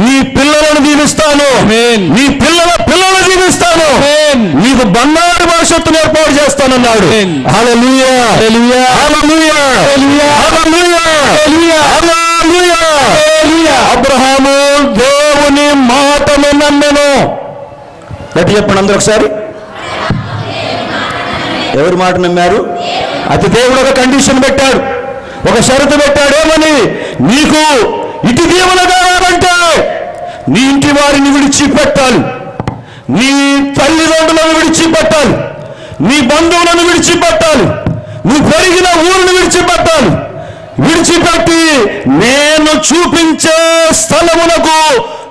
నీ పిల్లలను దీవిస్తాను, నీ పిల్లల పిల్లలను దీవిస్తాను, నీకు బంగారు భవిష్యత్తును ఏర్పాటు చేస్తానన్నాడు. హల్లెలూయా, హల్లెలూయా, హల్లెలూయా, హల్లెలూయా, హల్లెలూయా. అబ్రహాము దేవుని మాటను నమ్మెను. గట్టి చెప్పండి అందరూ ఒకసారి. ఎవరి మాట నమ్మారు? అది దేవుడు ఒక కండిషన్ పెట్టాడు, ఒక షరతు పెట్టాడు. ఏమని? నీకు ఇటు దీవెన కావాలంటే నీ ఇంటి వారిని విడిచిపెట్టాలి, నీ తల్లిదండ్రులను విడిచిపెట్టాలి, నీ బంధువులను విడిచిపెట్టాలి, నువ్వు పెరిగిన ఊరిని విడిచిపెట్టాలి. విడిచిపెట్టి నేను చూపించే స్థలమునకు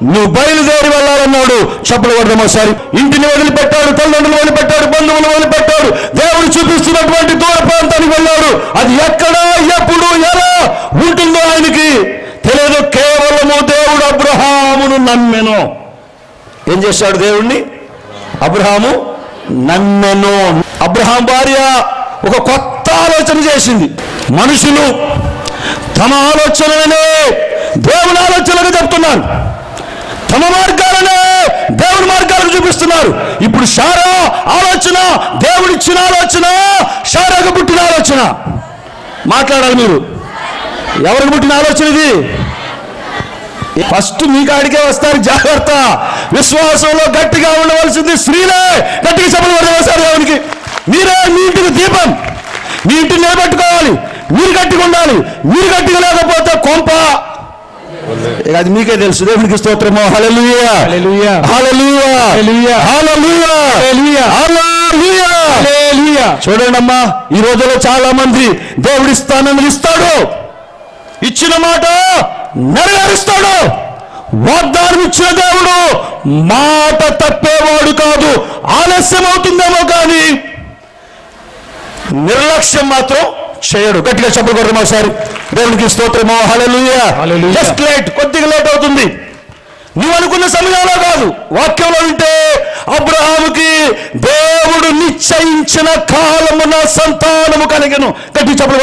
నువ్వు బయలుదేరి వెళ్ళాలన్నాడు. చప్పలు కొడదాం ఒకసారి. ఇంటిని వదిలిపెట్టాడు, తల్లిదండ్రులు వదిలిపెట్టాడు, బంధువులు వదిలిపెట్టాడు, దేవుడు చూపిస్తున్నటువంటి దూర ప్రాంతానికి వెళ్ళాడు. అది ఎక్కడ, ఎప్పుడు, ఎలా ఉంటుందో ఆయనకి తెలియదు. కేవలము దేవుడు అబ్రహామును నమ్మెను. ఏం చేశాడు? దేవుణ్ణి అబ్రహాము నమ్మెను. అబ్రహాం భార్య ఒక కొత్త ఆలోచన చేసింది. మనుషులు తమ ఆలోచనలనే దేవుని ఆలోచనలుగా చెప్తున్నారు, తమ మార్గాలనే దేవుని మార్గాలకు చూపిస్తున్నారు. ఇప్పుడు శారా ఆలోచన దేవుడిచ్చిన ఆలోచన, శారాకు పుట్టిన ఆలోచన. మాట్లాడాలి మీరు. ఎవరికి పుట్టిన ఆలోచన ఇది? ఫస్ట్ మీ కాడికే వస్తారు, జాగ్రత్త. విశ్వాసంలో గట్టిగా ఉండవలసింది స్త్రీలే. గట్టిగా చెప్పలు పడవలసారు దేవునికి. మీరే మీ ఇంటికి దీపం, మీ ఇంటిని నిలబెట్టుకోవాలి. మీరు గట్టిగా ఉండాలి. మీరు గట్టిగా లేకపోతే కొంప, అది మీకే తెలుసు. దేవునికి స్తోత్రము. హల్లెలూయా, హల్లెలూయా, హల్లెలూయా, హల్లెలూయా, హల్లెలూయా, హల్లెలూయా. చూడండి అమ్మా, ఈ రోజుల్లో చాలా మంది దేవుడి స్థానాన్ని ఇస్తాడు, ఇచ్చిన మాట నెరవేరుస్తాడు. వాగ్దానం ఇచ్చిన దేవుడు మాట తప్పేవాడు కాదు. ఆలస్యం అవుతుందేమో కానీ నిర్లక్ష్యం మాత్రం చేయడు. గట్టిగా చెప్పలు కొడదాం ఒకసారి. దేవునికి స్తోత్రము. హల్లెలూయా. జస్ట్ లేట్, కొద్దిగా లేట్ అవుతుంది. నువ్వు అనుకున్న సమయంలో కాదు. వాక్యంలో ఉంటే అబ్రహాముకి దేవుడు నిశ్చయించిన కాలమున సంతానము కలిగెను. గట్టి చెప్పలు.